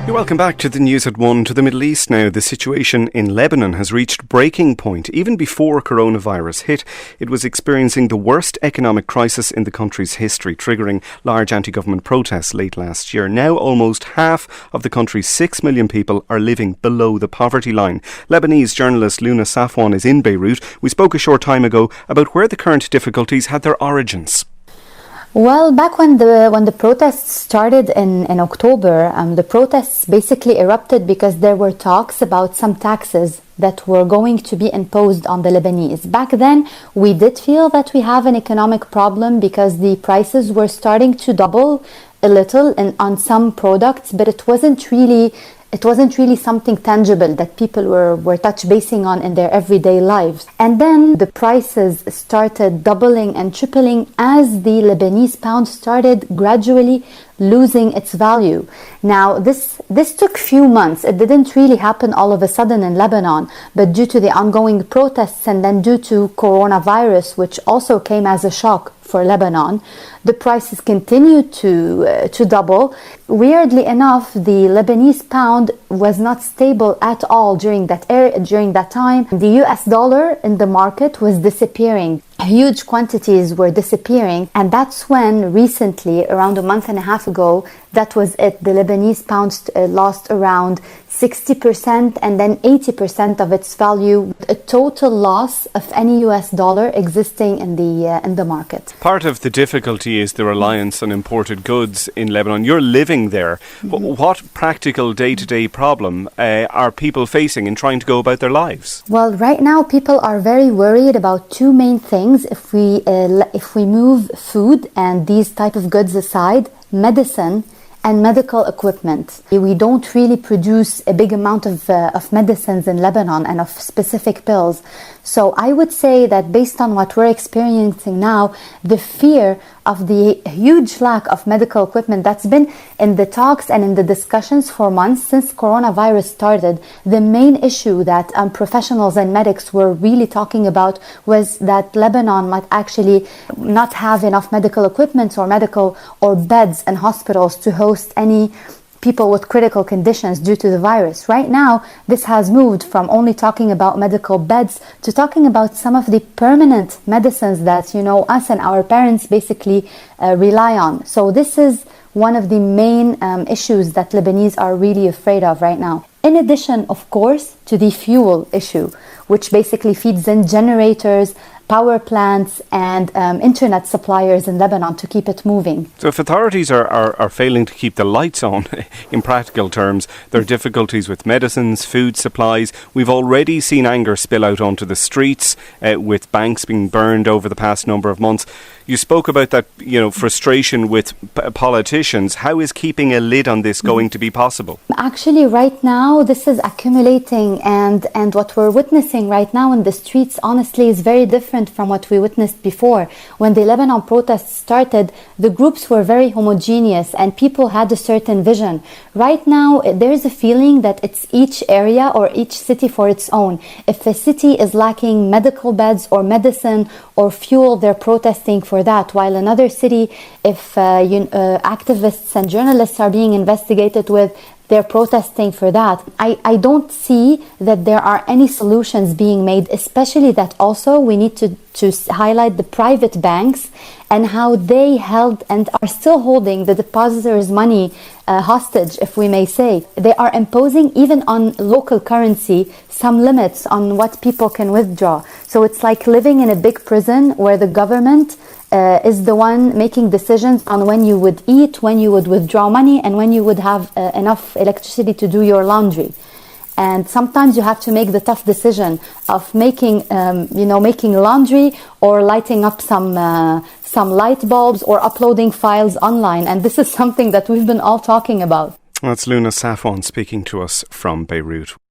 You're welcome back to the News at 1. To the Middle East now. The situation in Lebanon has reached breaking point. Even before coronavirus hit, it was experiencing the worst economic crisis in the country's history, triggering large anti-government protests late last year. Now almost half of the country's 6 million people are living below the poverty line. Lebanese journalist Luna Safwan is in Beirut. We spoke a short time ago about where the current difficulties had their origins. Well, back when the protests started in October, the protests basically erupted because there were talks about some taxes that were going to be imposed on the Lebanese. Back then, we did feel that we have an economic problem because the prices were starting to double a little on some products, but it wasn't really something tangible that people were touch basing on in their everyday lives. And then the prices started doubling and tripling as the Lebanese pound started gradually losing its value. Now, this took few months. It didn't really happen all of a sudden in Lebanon, but due to the ongoing protests and then due to coronavirus, which also came as a shock for Lebanon, the prices continued to double. Weirdly enough, the Lebanese pound was not stable at all during that time. The US dollar in the market was disappearing. Huge quantities were disappearing, and that's when recently, around a month and a half ago, that was it. The Lebanese pound lost around 60% and then 80% of its value, a total loss of any US dollar existing in the market. Part of the difficulty is the reliance on imported goods in Lebanon. You're living there. Mm-hmm. What practical day-to-day problem are people facing in trying to go about their lives? Well, right now people are very worried about two main things. If we move food and these type of goods aside, medicine and medical equipment. We don't really produce a big amount of medicines in Lebanon and of specific pills. So I would say that based on what we're experiencing now, the fear of the huge lack of medical equipment that's been in the talks and in the discussions for months since coronavirus started, the main issue that professionals and medics were really talking about was that Lebanon might actually not have enough medical equipment or beds and hospitals to host any people with critical conditions due to the virus. Right now, this has moved from only talking about medical beds to talking about some of the permanent medicines that, us and our parents basically rely on. So this is one of the main issues that Lebanese are really afraid of right now. In addition, of course, to the fuel issue, which basically feeds in generators, power plants and internet suppliers in Lebanon to keep it moving. So if authorities are failing to keep the lights on, in practical terms, there are difficulties with medicines, food supplies. We've already seen anger spill out onto the streets with banks being burned over the past number of months. You spoke about that, frustration with politicians. How is keeping a lid on this going to be possible? Actually, right now, this is accumulating and what we're witnessing right now in the streets, honestly, is very different from what we witnessed before. When the Lebanon protests started, the groups were very homogeneous and people had a certain vision. Right now, there is a feeling that it's each area or each city for its own. If a city is lacking medical beds or medicine or fuel, they're protesting for that. While another city, if activists and journalists are being investigated with, they're protesting for that. I don't see that there are any solutions being made, especially that also we need to highlight the private banks and how they held and are still holding the depositors' money hostage, if we may say. They are imposing, even on local currency, some limits on what people can withdraw. So it's like living in a big prison where the government is the one making decisions on when you would eat, when you would withdraw money, and when you would have enough electricity to do your laundry. And sometimes you have to make the tough decision of making laundry or lighting up some light bulbs or uploading files online. And this is something that we've been all talking about. That's Luna Safwan speaking to us from Beirut.